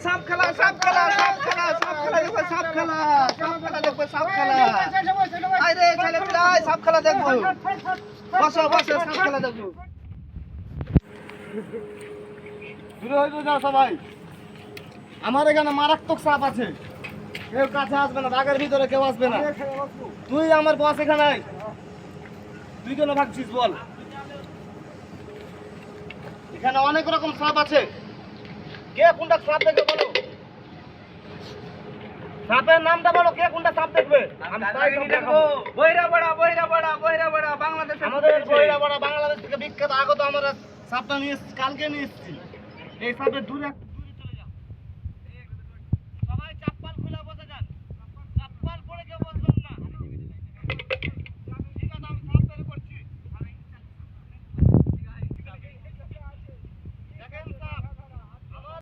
সাপ খেলা দেখবো, সাপ খেলা দেখবো, সাপ খেলা। আয় রে ছেলেপিলে, আয় সাপ খেলা দেখবো। বসো সাপ খেলা দেখবো। দূরে হইতে যাও সবাই, আমার এখানে মারাত্মক সাপ আছে, কেউ কাছে আসবে না, বাঘের ভিতরে কেউ আসবে না। তুই আমার বস এখানে, তুই কেন ভাবছিস বল? এখানে অনেক রকম সাপ আছে, কে কোনটা সাপ দেখবে বলো? সাপের নামটা বলো, কে কোনটা সাপ দেখবে? আমি তাই দেখবো। বৈরাবড়া বাংলাদেশ, আমাদের বৈরাবড়া বাংলাদেশ থেকে বিখ্যাত আগত। আমরা সাপটা নিয়ে কালকে নিয়ে এসেছি। এই সাপের দূরে